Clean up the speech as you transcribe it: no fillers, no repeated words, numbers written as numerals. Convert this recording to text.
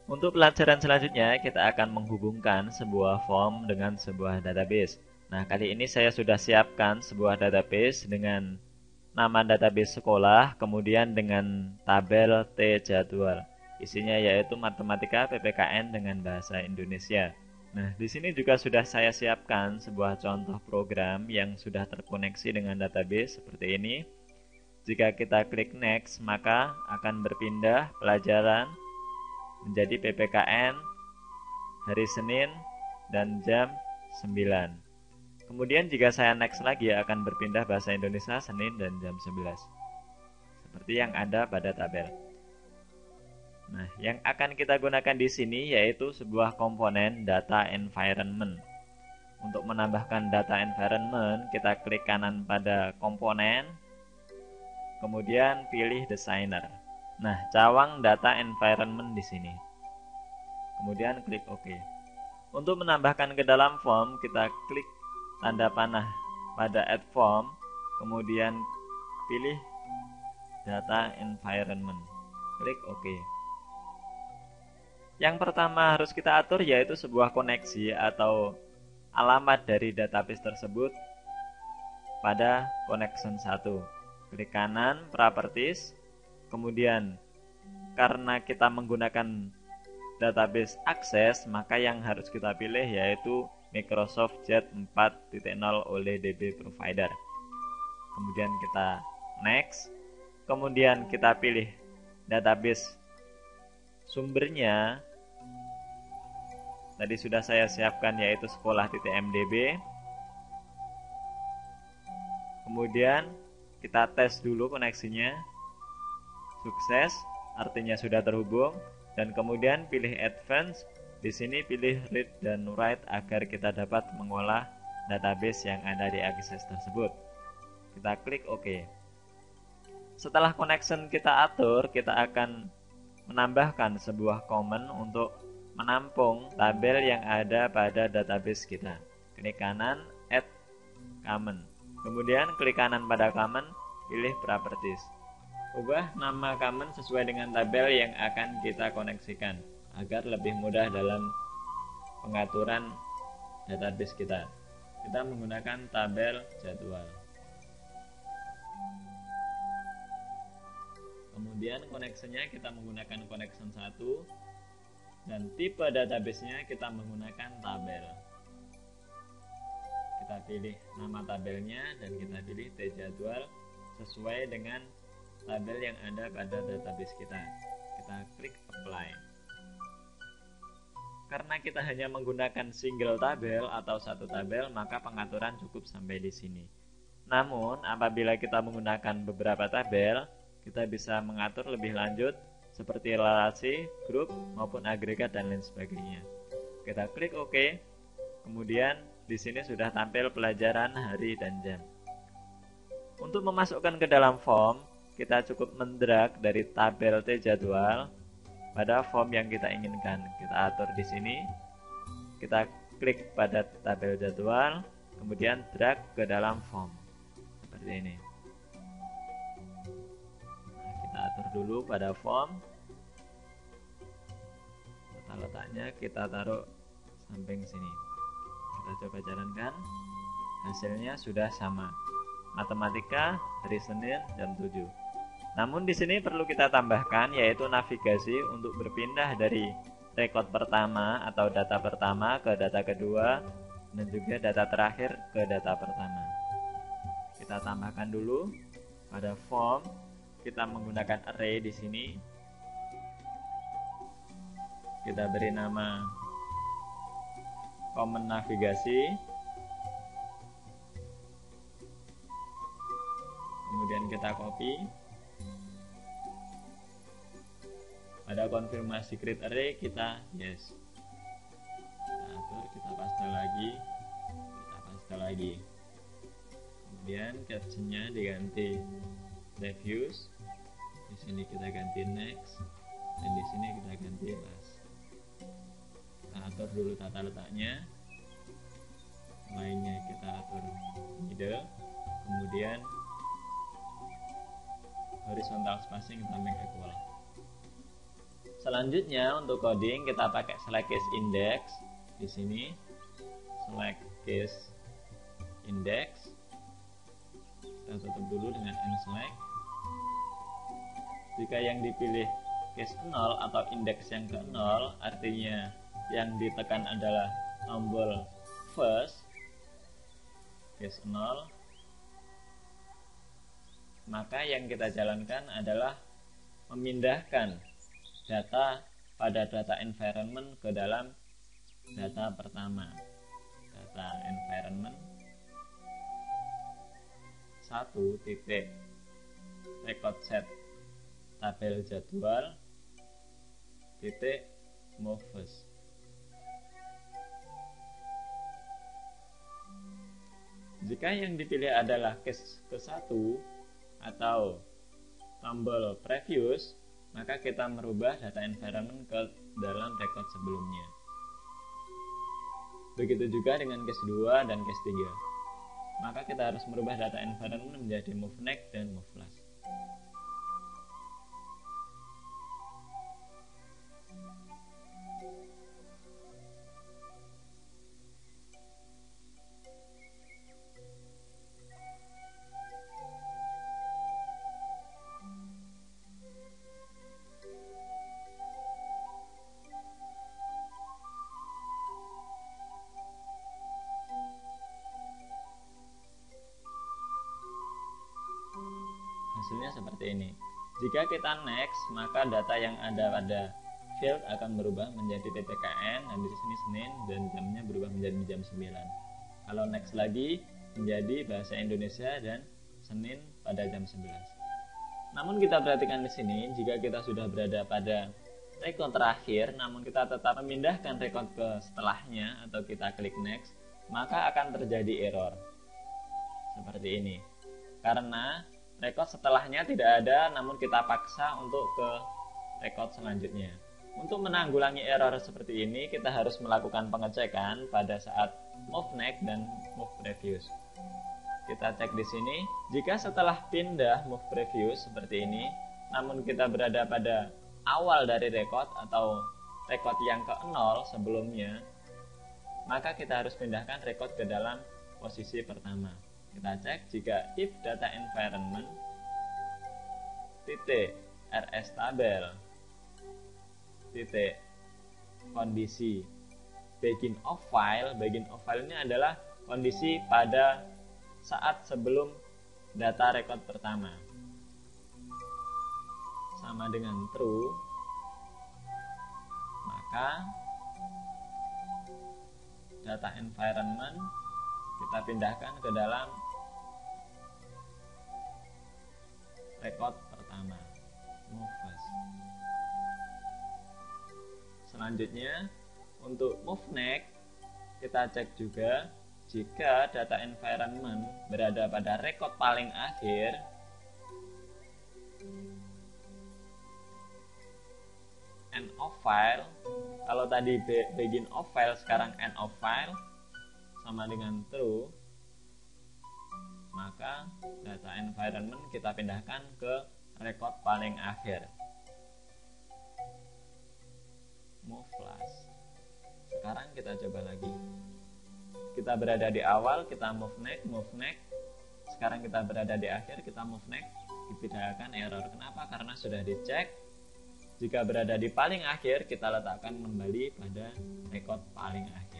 Untuk pelajaran selanjutnya, kita akan menghubungkan sebuah form dengan sebuah database. Nah, kali ini saya sudah siapkan sebuah database dengan nama database sekolah, kemudian dengan tabel T-jadwal. Isinya yaitu matematika PPKN dengan bahasa Indonesia. Nah, di sini juga sudah saya siapkan sebuah contoh program yang sudah terkoneksi dengan database seperti ini. Jika kita klik next, maka akan berpindah pelajaran menjadi PPKN hari Senin dan jam 9. Kemudian jika saya next lagi akan berpindah bahasa Indonesia Senin dan jam 11. Seperti yang ada pada tabel. Nah, yang akan kita gunakan di sini yaitu sebuah komponen data environment. Untuk menambahkan data environment, kita klik kanan pada komponen, kemudian pilih designer. Nah, cawang data environment di sini. Kemudian klik OK. Untuk menambahkan ke dalam form, kita klik tanda panah pada add form, kemudian pilih data environment. Klik OK. Yang pertama harus kita atur yaitu sebuah koneksi atau alamat dari database tersebut pada connection 1. Klik kanan properties, kemudian karena kita menggunakan database akses, maka yang harus kita pilih yaitu Microsoft Jet 4.0 oleh DB Provider. Kemudian kita next, kemudian kita pilih database sumbernya. Tadi sudah saya siapkan yaitu sekolah.mdb. Kemudian kita tes dulu koneksinya. Sukses, artinya sudah terhubung. Dan kemudian pilih advance. Di sini pilih read dan write agar kita dapat mengolah database yang ada di akses tersebut. Kita klik OK. Setelah connection kita atur, kita akan menambahkan sebuah command untuk menampung tabel yang ada pada database kita. Klik kanan, add command. Kemudian klik kanan pada command, pilih properties. Ubah nama command sesuai dengan tabel yang akan kita koneksikan agar lebih mudah dalam pengaturan database kita. Kita menggunakan tabel jadwal. Kemudian koneksinya kita menggunakan connection 1 dan tipe databasenya kita menggunakan tabel. Kita pilih nama tabelnya dan kita pilih T-jadwal sesuai dengan tabel yang ada pada database kita. Kita klik apply. Karena kita hanya menggunakan single tabel atau satu tabel, maka pengaturan cukup sampai di sini. Namun, apabila kita menggunakan beberapa tabel, kita bisa mengatur lebih lanjut seperti relasi, grup, maupun agregat dan lain sebagainya. Kita klik OK. Kemudian di sini sudah tampil pelajaran, hari, dan jam. Untuk memasukkan ke dalam form, kita cukup mendrag dari tabel T-jadwal pada form yang kita inginkan. Kita atur di sini. Kita klik pada tabel jadwal, kemudian drag ke dalam form. Seperti ini. Atur dulu pada form. Letaknya kita taruh samping sini. Kita coba jalankan. Hasilnya sudah sama. Matematika hari Senin jam 7. Namun di sini perlu kita tambahkan yaitu navigasi untuk berpindah dari record pertama atau data pertama ke data kedua dan juga data terakhir ke data pertama. Kita tambahkan dulu pada form. Kita menggunakan array di sini. Kita beri nama command navigasi. Kemudian kita copy. Pada konfirmasi create array kita yes. Kita atur, kita paste lagi. Kita paste lagi. Kemudian captionnya diganti reviews. Di sini kita ganti next dan di sini kita ganti last. Kita atur dulu tata letaknya. Lainnya kita atur middle. Kemudian horizontal spacing kita make equal. Selanjutnya untuk coding kita pakai select case index. Di sini select case index. Saya tutup dulu dengan nselect. Jika yang dipilih case 0 atau indeks yang ke 0, artinya yang ditekan adalah tombol first, case 0, maka yang kita jalankan adalah memindahkan data pada data environment ke dalam data pertama. Data environment 1 titik record set tabel jadwal titik move first. Jika yang dipilih adalah case ke-1 atau tombol previous, maka kita merubah data environment ke dalam record sebelumnya. Begitu juga dengan case 2 dan case 3. Maka kita harus merubah data environment menjadi move next dan move last. Hasilnya seperti ini. Jika kita next, maka data yang ada pada field akan berubah menjadi TTKN, dan di sini Senin, dan jamnya berubah menjadi jam 9. Kalau next lagi menjadi bahasa Indonesia dan Senin pada jam 11. Namun kita perhatikan di sini, jika kita sudah berada pada record terakhir, namun kita tetap memindahkan record ke setelahnya atau kita klik next, maka akan terjadi error. Seperti ini. Karena record setelahnya tidak ada, namun kita paksa untuk ke record selanjutnya. Untuk menanggulangi error seperti ini, kita harus melakukan pengecekan pada saat move next dan move previous. Kita cek di sini, jika setelah pindah move previous seperti ini, namun kita berada pada awal dari record atau record yang ke-0 sebelumnya, maka kita harus pindahkan record ke dalam posisi pertama. Kita cek jika if data environment titik rs tabel titik kondisi begin of file ini adalah kondisi pada saat sebelum data record pertama sama dengan true, maka data environment kita pindahkan ke dalam record pertama, move first. Selanjutnya untuk move next, kita cek juga jika data environment berada pada record paling akhir, end of file. Kalau tadi begin of file, sekarang end of file sama dengan true, maka data environment kita pindahkan ke record paling akhir, move last. Sekarang kita coba lagi, kita berada di awal, kita move next. Sekarang kita berada di akhir, kita move next, dipindahkan error. Kenapa? Karena sudah dicek, jika berada di paling akhir kita letakkan kembali pada record paling akhir.